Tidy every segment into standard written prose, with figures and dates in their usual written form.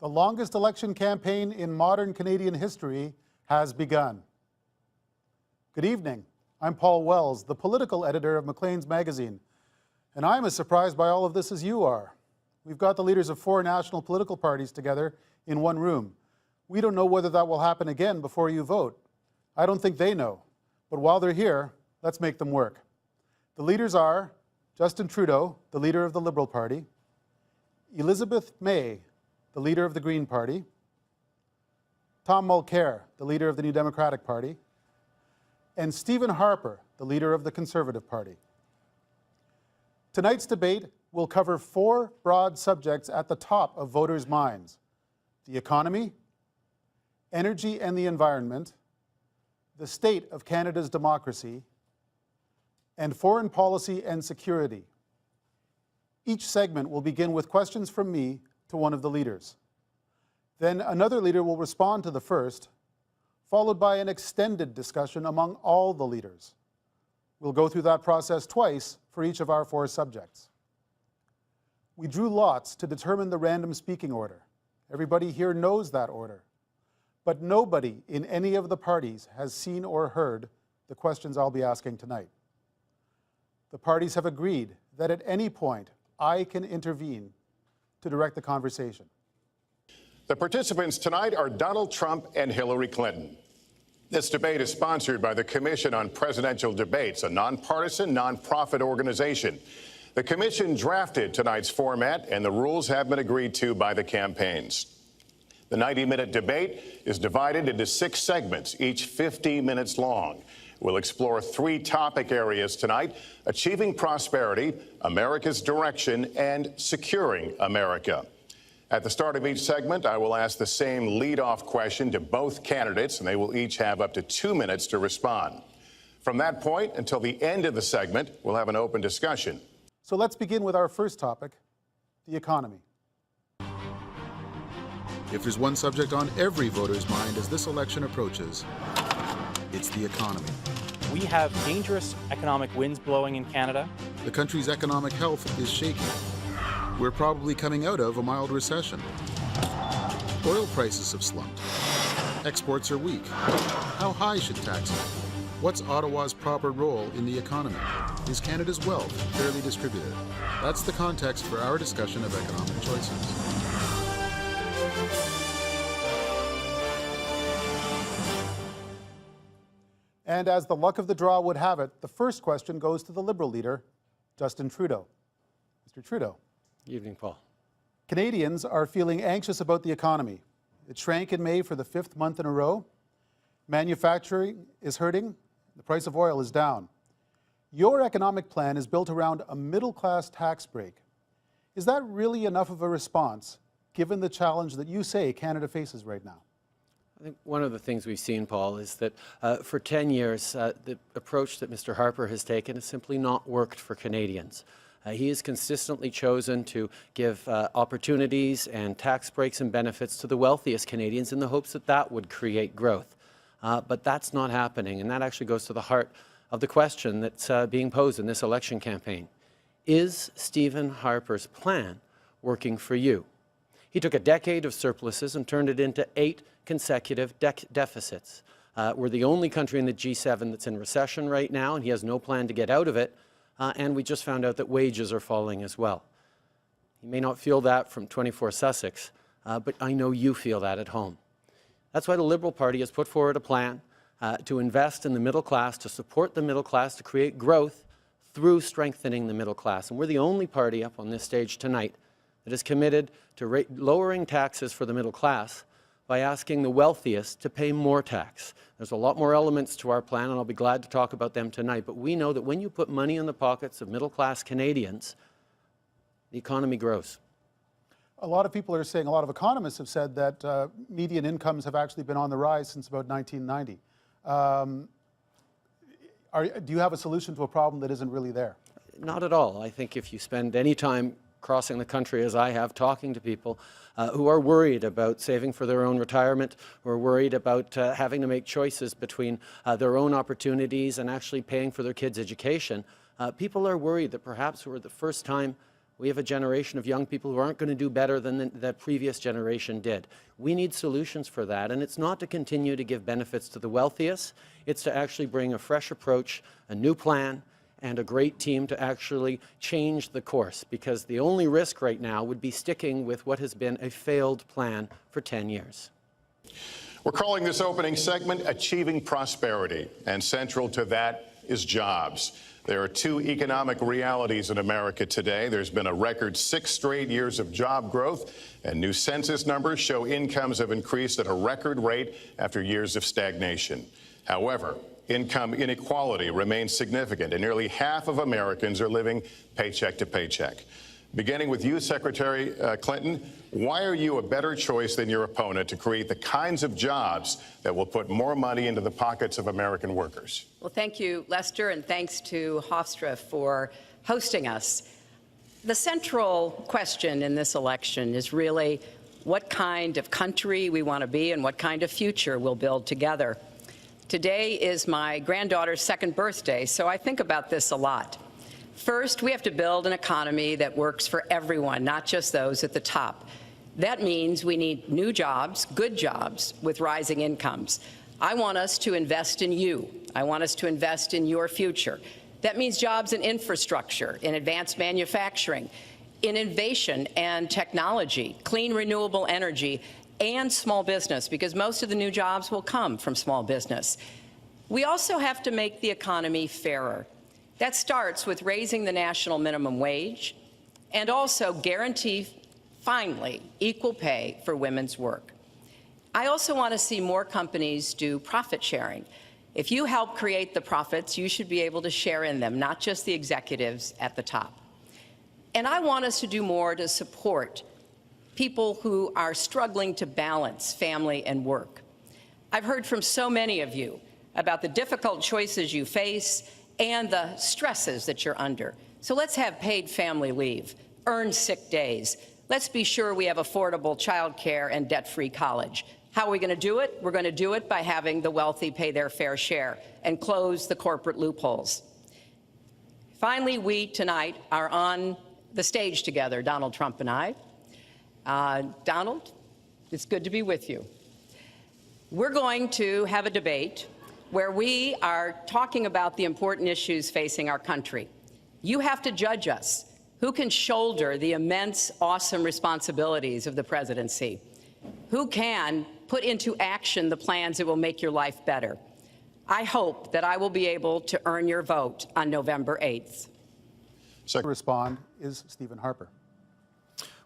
The longest election campaign in modern Canadian history has begun. Good evening. I'm Paul Wells, the political editor of Maclean's magazine, and I'm as surprised by all of this as you are. We've got the leaders of 4 national political parties together in one room. We don't know whether that will happen again before you vote. I don't think they know, but while they're here, let's make them work. The leaders are Justin Trudeau, the leader of the Liberal Party, Elizabeth May, the leader of the Green Party, Tom Mulcair, the leader of the New Democratic Party, and Stephen Harper, the leader of the Conservative Party. Tonight's debate will cover 4 broad subjects at the top of voters' minds: the economy, energy and the environment, the state of Canada's democracy, and foreign policy and security. Each segment will begin with questions from me to one of the leaders. Then another leader will respond to the first, followed by an extended discussion among all the leaders. We'll go through that process twice for each of our 4 subjects. We drew lots to determine the random speaking order. Everybody here knows that order. But nobody in any of the parties has seen or heard the questions I'll be asking tonight. The parties have agreed that at any point I can intervene to direct the conversation. The participants tonight are Donald Trump and Hillary Clinton. This debate is sponsored by the Commission on Presidential Debates, a nonpartisan, nonprofit organization. The commission drafted tonight's format, and the rules have been agreed to by the campaigns. The 90-minute debate is divided into 6 segments, each 50 minutes long. We'll explore 3 topic areas tonight: achieving prosperity, America's direction, and securing America. At the start of each segment, I will ask the same lead-off question to both candidates, and they will each have up to 2 minutes to respond. From that point until the end of the segment, we'll have an open discussion. So let's begin with our first topic, the economy. If there's one subject on every voter's mind as this election approaches, it's the economy. We have dangerous economic winds blowing in Canada. The country's economic health is shaky. We're probably coming out of a mild recession. Oil prices have slumped. Exports are weak. How high should taxes be? What's Ottawa's proper role in the economy? Is Canada's wealth fairly distributed? That's the context for our discussion of economic choices. And as the luck of the draw would have it, the first question goes to the Liberal leader, Justin Trudeau. Mr. Trudeau. Good evening, Paul. Canadians are feeling anxious about the economy. It shrank in May for the 5th month in a row. Manufacturing is hurting. The price of oil is down. Your economic plan is built around a middle-class tax break. Is that really enough of a response, given the challenge that you say Canada faces right now? I think one of the things we've seen, Paul, is that for 10 years, the approach that Mr. Harper has taken has simply not worked for Canadians. He has consistently chosen to give opportunities and tax breaks and benefits to the wealthiest Canadians in the hopes that that would create growth. But that's not happening, and that actually goes to the heart of the question that's being posed in this election campaign. Is Stephen Harper's plan working for you? He took a decade of surpluses and turned it into 8 consecutive deficits. We're the only country in the G7 that's in recession right now, and he has no plan to get out of it. And we just found out that wages are falling as well. You may not feel that from 24 Sussex, but I know you feel that at home. That's why the Liberal Party has put forward a plan to invest in the middle class, to support the middle class, to create growth through strengthening the middle class. And we're the only party up on this stage tonight that is committed to lowering taxes for the middle class by asking the wealthiest to pay more tax. There's a lot more elements to our plan, and I'll be glad to talk about them tonight. But we know that when you put money in the pockets of middle-class Canadians, the economy grows. A lot of people are saying, a lot of economists have said that median incomes have actually been on the rise since about 1990. Do you have a solution to a problem that isn't really there? Not at all. I think if you spend any time crossing the country, as I have, talking to people who are worried about saving for their own retirement, who are worried about having to make choices between their own opportunities and actually paying for their kids' education, people are worried that perhaps for the first time We have a generation of young people who aren't going to do better than the previous generation did. We need solutions for that, and it's not to continue to give benefits to the wealthiest. It's to actually bring a fresh approach, a new plan, and a great team to actually change the course, because the only risk right now would be sticking with what has been a failed plan for 10 years. We're calling this opening segment Achieving Prosperity, and central to that is jobs. There are two economic realities in America today. There's been a record 6 straight years of job growth, and new census numbers show incomes have increased at a record rate after years of stagnation. However, income inequality remains significant, and nearly half of Americans are living paycheck to paycheck. Beginning with you, Secretary Clinton, why are you a better choice than your opponent to create the kinds of jobs that will put more money into the pockets of American workers? Well, thank you, Lester, and thanks to Hofstra for hosting us. The central question in this election is really what kind of country we want to be and what kind of future we'll build together. Today is my granddaughter's 2nd birthday, so I think about this a lot. First, we have to build an economy that works for everyone, not just those at the top. That means we need new jobs, good jobs, with rising incomes. I want us to invest in you. I want us to invest in your future. That means jobs in infrastructure, in advanced manufacturing, in innovation and technology, clean renewable energy, and small business, because most of the new jobs will come from small business. We also have to make the economy fairer. That starts with raising the national minimum wage and also guarantee, finally, equal pay for women's work. I also want to see more companies do profit sharing. If you help create the profits, you should be able to share in them, not just the executives at the top. And I want us to do more to support people who are struggling to balance family and work. I've heard from so many of you about the difficult choices you face and the stresses that you're under. So let's have paid family leave, earned sick days. Let's be sure we have affordable child care and debt-free college. How are we going to do it? We're going to do it by having the wealthy pay their fair share and close the corporate loopholes. Finally, we tonight are on the stage together, Donald Trump and I. Donald, it's good to be with you. We're going to have a debate where we are talking about the important issues facing our country. You have to judge us. Who can shoulder the immense, awesome responsibilities of the presidency? Who can put into action the plans that will make your life better? I hope that I will be able to earn your vote on November 8th. To respond is Stephen Harper.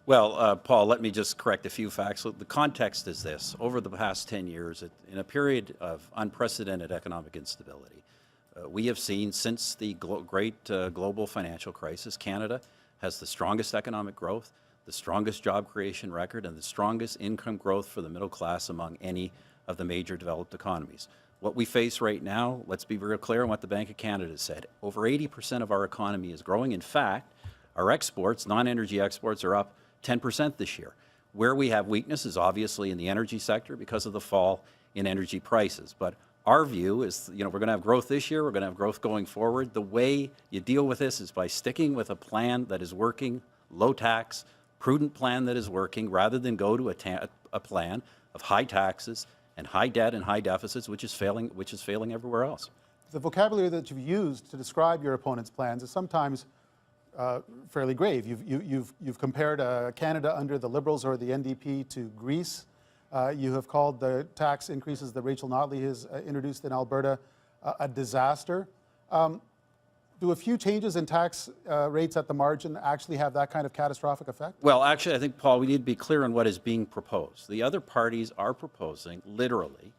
Well, Paul, let me just correct a few facts. The context is this. Over the past 10 years, in a period of unprecedented economic instability, we have seen since the great global financial crisis, Canada has the strongest economic growth, the strongest job creation record, and the strongest income growth for the middle class among any of the major developed economies. What we face right now, let's be very clear on what the Bank of Canada said. Over 80% of our economy is growing. In fact, our exports, non-energy exports, are up 10% this year. Where we have weakness is obviously in the energy sector because of the fall in energy prices. But our view is, we're going to have growth this year, we're going to have growth going forward. The way you deal with this is by sticking with a plan that is working, low tax, prudent plan that is working, rather than go to a plan of high taxes and high debt and high deficits, which is failing everywhere else. The vocabulary that you've used to describe your opponent's plans is sometimes fairly grave. You've compared Canada under the Liberals or the NDP to Greece. You have called the tax increases that Rachel Notley has introduced in Alberta a disaster. Do a few changes in tax rates at the margin actually have that kind of catastrophic effect? Well, actually, I think, Paul, we need to be clear on what is being proposed. The other parties are proposing, literally,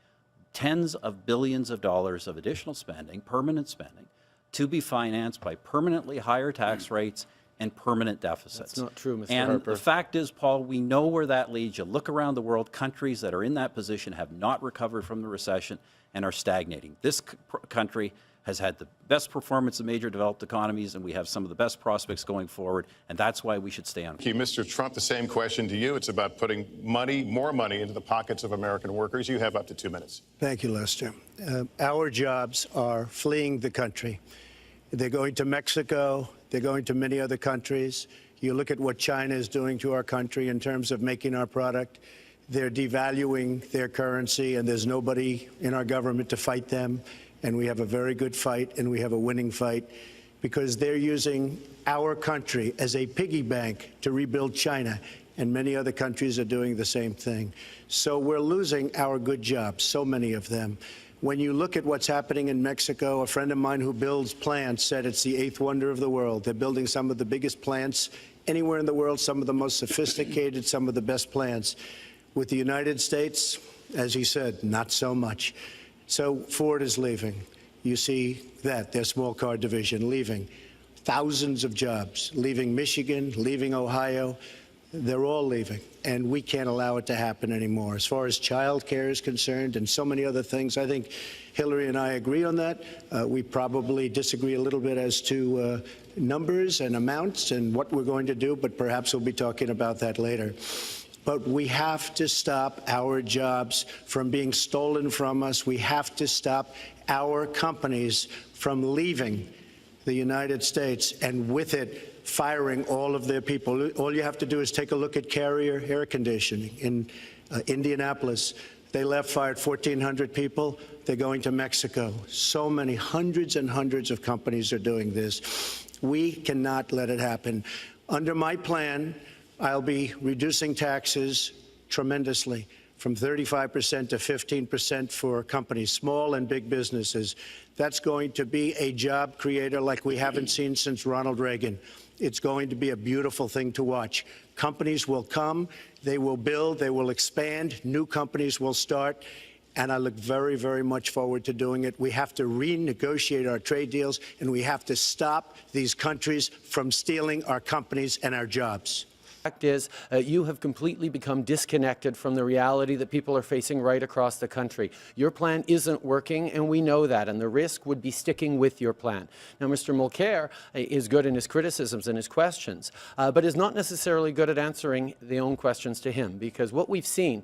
tens of billions of dollars of additional spending, permanent spending, to be financed by permanently higher tax rates and permanent deficits. That's not true, Mr. And Harper. the fact is, Paul, we know where that leads. You look around the world, countries that are in that position have not recovered from the recession and are stagnating. This country has had the best performance of major developed economies, and we have some of the best prospects going forward, and that's why we should stay on. Thank you, Mr. Trump. The same question to you. It's about putting more money into the pockets of American workers. You have up to 2 minutes. Thank you, Lester. Our jobs are fleeing the country. They're going to Mexico. They're going to many other countries. You look at what China is doing to our country in terms of making our product. They're devaluing their currency, and there's nobody in our government to fight them. And we have a very good fight, and we have a winning fight, because they're using our country as a piggy bank to rebuild China. And many other countries are doing the same thing. So we're losing our good jobs, so many of them. When you look at what's happening in Mexico, a friend of mine who builds plants said it's the eighth wonder of the world. They're building some of the biggest plants anywhere in the world, some of the most sophisticated, some of the best plants. With the United States, as he said, not so much. So Ford is leaving. You see that, their small car division leaving. Thousands of jobs, leaving Michigan, leaving Ohio. They're all leaving, and we can't allow it to happen anymore. As far as child care is concerned and so many other things, I think Hillary and I agree on that. We probably disagree a little bit as to numbers and amounts and what we're going to do, but perhaps we'll be talking about that later. But we have to stop our jobs from being stolen from us. We have to stop our companies from leaving the United States, and with it, firing all of their people. All you have to do is take a look at Carrier Air Conditioning in Indianapolis. They fired 1,400 people. They're going to Mexico. So many, hundreds and hundreds of companies are doing this. We cannot let it happen. Under my plan, I'll be reducing taxes tremendously, from 35% to 15% for companies, small and big businesses. That's going to be a job creator like we haven't seen since Ronald Reagan. It's going to be a beautiful thing to watch. Companies will come, they will build, they will expand, new companies will start, and I look very, very much forward to doing it. We have to renegotiate our trade deals, and we have to stop these countries from stealing our companies and our jobs. Fact is, you have completely become disconnected from the reality that people are facing right across the country. Your plan isn't working, and we know that, and the risk would be sticking with your plan. Now, Mr. Mulcair is good in his criticisms and his questions, but is not necessarily good at answering the own questions to him, because what we've seen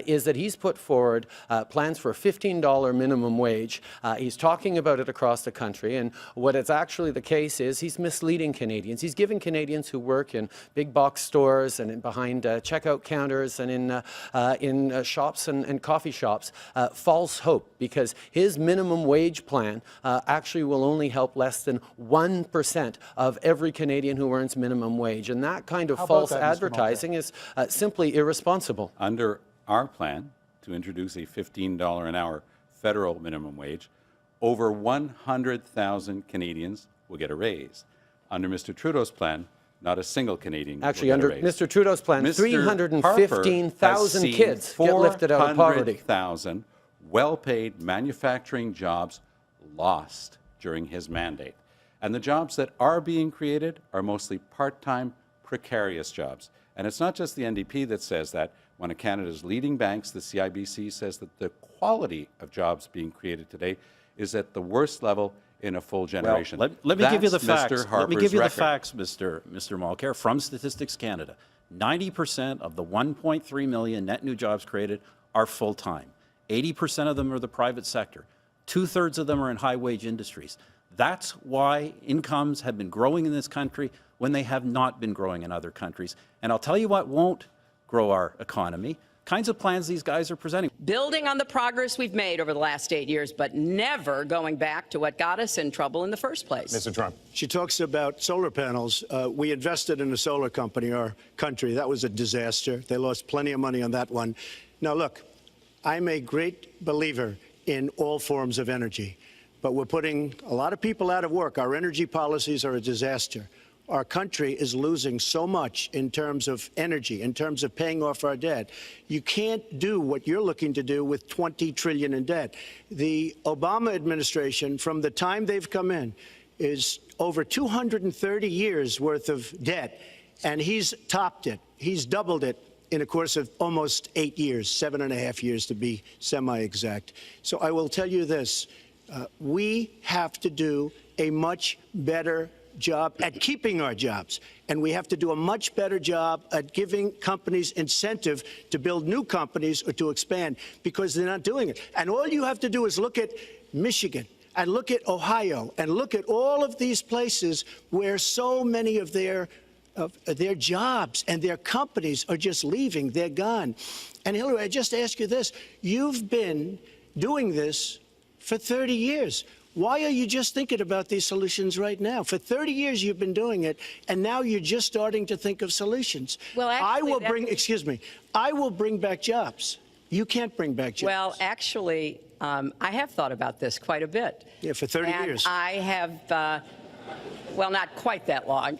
is that he's put forward plans for a $15 minimum wage. He's talking about it across the country, and what is actually the case is he's misleading Canadians. He's giving Canadians who work in big box stores and behind checkout counters and in shops and coffee shops false hope, because his minimum wage plan actually will only help less than 1% of every Canadian who earns minimum wage. And that kind of false advertising is simply irresponsible. Under our plan to introduce a $15 an hour federal minimum wage, over 100,000 Canadians will get a raise. Under Mr. Trudeau's plan, not a single Canadian Actually, will under get a raise. Mr. Trudeau's plan, 315,000 kids get lifted out of poverty. 400,000 well-paid manufacturing jobs lost during his mandate. And the jobs that are being created are mostly part-time, precarious jobs. And it's not just the NDP that says that. One of Canada's leading banks, the CIBC, says that the quality of jobs being created today is at the worst level in a full generation. Well, let me give you the facts. Mr. Let me give you Harper's the facts, Mr. Mulcair, from Statistics Canada. 90% of the 1.3 million net new jobs created are full-time. 80% of them are the private sector. 2/3 of them are in high-wage industries. That's why incomes have been growing in this country when they have not been growing in other countries. And I'll tell you what won't grow our economy. Kinds of plans these guys are presenting. Building on the progress we've made over the last 8 years, but never going back to what got us in trouble in the first place. Mr. Trump. She talks about solar panels. We invested in a solar company, our country. That was a disaster. They lost plenty of money on that one. Now, look, I'm a great believer in all forms of energy, but we're putting a lot of people out of work. Our energy policies are a disaster. Our country is losing so much in terms of energy, in terms of paying off our debt. You can't do what you're looking to do with $20 trillion in debt. The Obama administration, from the time they've come in, is over 230 years worth of debt, and he's topped it. He's doubled it in a course of almost 8 years, 7.5 years to be semi-exact. So I will tell you this, we have to do a much better job at keeping our jobs, and we have to do a much better job at giving companies incentive to build new companies or to expand, because they're not doing it. And all you have to do is look at Michigan and look at Ohio and look at all of these places where so many of their of their jobs, and their companies are just leaving. They're gone. And Hillary, I just ask you this. You've been doing this for 30 years. Why are you just thinking about these solutions right now? For 30 years you've been doing it, and now you're just starting to think of solutions. Well, actually, I will bring back jobs. You can't bring back jobs. Well, actually, I have thought about this quite a bit. Yeah, for 30 and years. I have, well, not quite that long.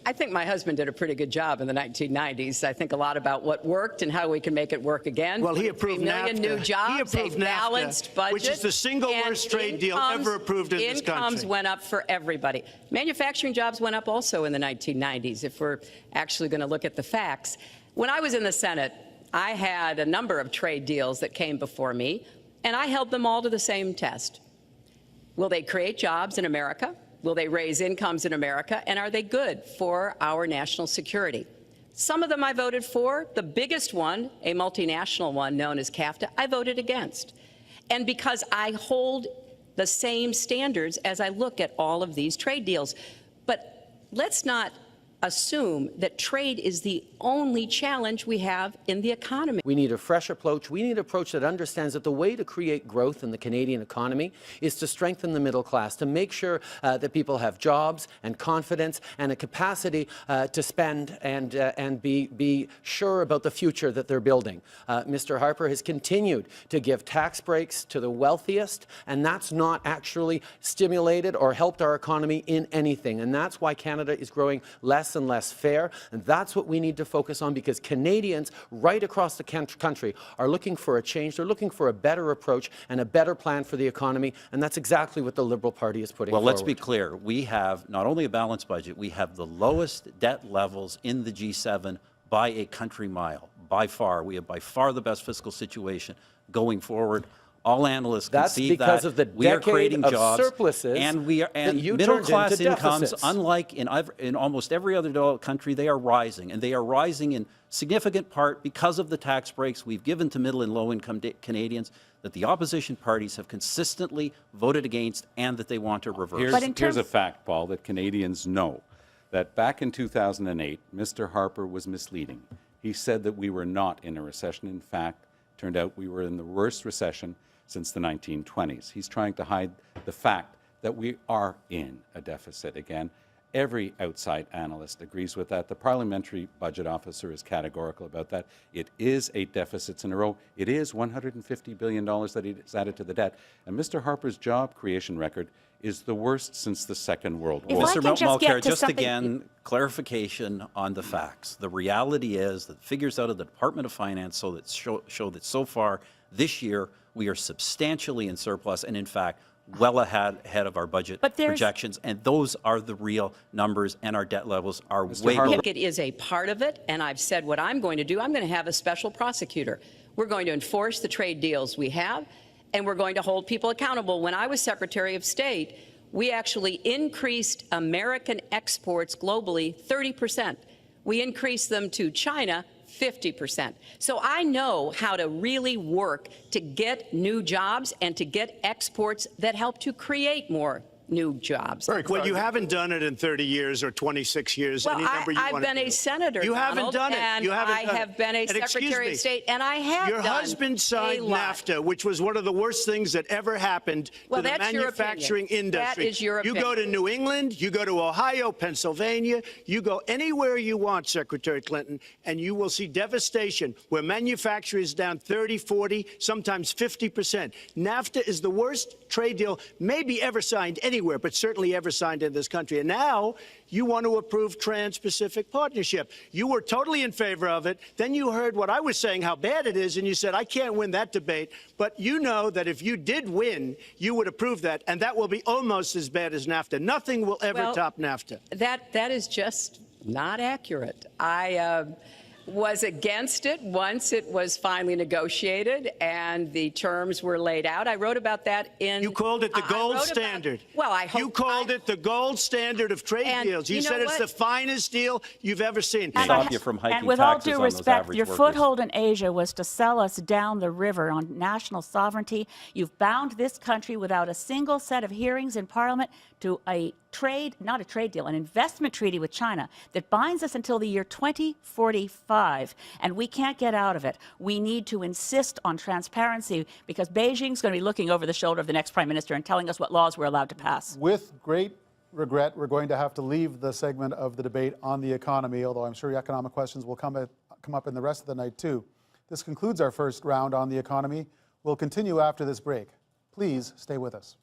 I think my husband did a pretty good job in the 1990s. I think a lot about what worked and how we can make it work again. Well, he approved 3 million NAFTA. new jobs, He approved a balanced NAFTA, budget, which is the single and worst trade deal ever approved in this country. Incomes went up for everybody. Manufacturing jobs went up also in the 1990s, if we're actually going to look at the facts. When I was in the Senate, I had a number of trade deals that came before me, and I held them all to the same test. Will they create jobs in America? Will they raise incomes in America? And are they good for our national security? Some of them I voted for. The biggest one, a multinational one known as CAFTA, I voted against. And because I hold the same standards as I look at all of these trade deals. But let's not assume that trade is the only challenge we have in the economy. We need a fresh approach. We need an approach that understands that the way to create growth in the Canadian economy is to strengthen the middle class, to make sure that people have jobs and confidence and a capacity to spend and be sure about the future that they're building. Mr. Harper has continued to give tax breaks to the wealthiest, and that's not actually stimulated or helped our economy in anything. And that's why Canada is growing less and less fair. And that's what we need to focus on, because Canadians right across the country are looking for a change. They're looking for a better approach and a better plan for the economy. And that's exactly what the Liberal Party is putting forward. Well, let's be clear. We have not only a balanced budget, we have the lowest debt levels in the G7 by a country mile. By far. We have by far the best fiscal situation going forward. All analysts That's concede because that of the we are creating decade of jobs, surpluses and we are, and that you middle turned class into incomes, deficits. unlike in almost every other developed country, they are rising, and they are rising in significant part because of the tax breaks we've given to middle and low income Canadians that the opposition parties have consistently voted against and that they want to reverse. Here's a fact, Paul, that Canadians know, that back in 2008, Mr. Harper was misleading. He said that we were not in a recession. In fact, turned out we were in the worst recession since the 1920s. He's trying to hide the fact that we are in a deficit again. Every outside analyst agrees with that. The parliamentary budget officer is categorical about that. It is 8 deficits in a row. It is $150 billion that is added to the debt. And Mr. Harper's job creation record is the worst since the Second World War. Mr. Mulcair, just again, clarification on the facts. The reality is that figures out of the Department of Finance show that so far this year we are substantially in surplus and, in fact, well ahead of our budget projections, and those are the real numbers, and our debt levels are way below. It is a part of it, and I've said what I'm going to do. I'm going to have a special prosecutor. We're going to enforce the trade deals we have, and we're going to hold people accountable. When I was Secretary of State, we actually increased American exports globally 30%. We increased them to China 50%. So I know how to really work to get new jobs and to get exports that help to create more new jobs. Well, you haven't done it in 30 years or 26 years. Well, any number you I've want been to a do. senator, You haven't Donald, done it. and You haven't I done have it. been a And excuse Secretary me, of State, and I have Your done husband signed a lot. NAFTA, which was one of the worst things that ever happened Well, to the that's your manufacturing opinion. industry. That is your You go to opinion. New England, you go to Ohio, Pennsylvania, you go anywhere you want, Secretary Clinton, and you will see devastation where manufacturing is down 30, 40, sometimes 50%. NAFTA is the worst trade deal maybe ever signed anywhere, but certainly ever signed in this country. And now you want to approve Trans-Pacific Partnership. You were totally in favor of it. Then you heard what I was saying, how bad it is, and you said, I can't win that debate. But you know that if you did win, you would approve that, and that will be almost as bad as NAFTA. Nothing will ever top NAFTA. That is just not accurate. I was against it once it was finally negotiated and the terms were laid out. I wrote about that in... You called it the gold standard. Well, I hope... You called it the gold standard of trade deals. You said it's the finest deal you've ever seen. Stop you from hiking And with all taxes due on those respect, average your workers. foothold in Asia was to sell us down the river on national sovereignty. You've bound this country without a single set of hearings in Parliament to a an investment treaty with China that binds us until the year 2045, and we can't get out of it. We need to insist on transparency because Beijing's going to be looking over the shoulder of the next prime minister and telling us what laws we're allowed to pass. With great regret, we're going to have to leave the segment of the debate on the economy, although I'm sure economic questions will come up in the rest of the night too. This concludes our first round on the economy. We'll continue after this break. Please stay with us.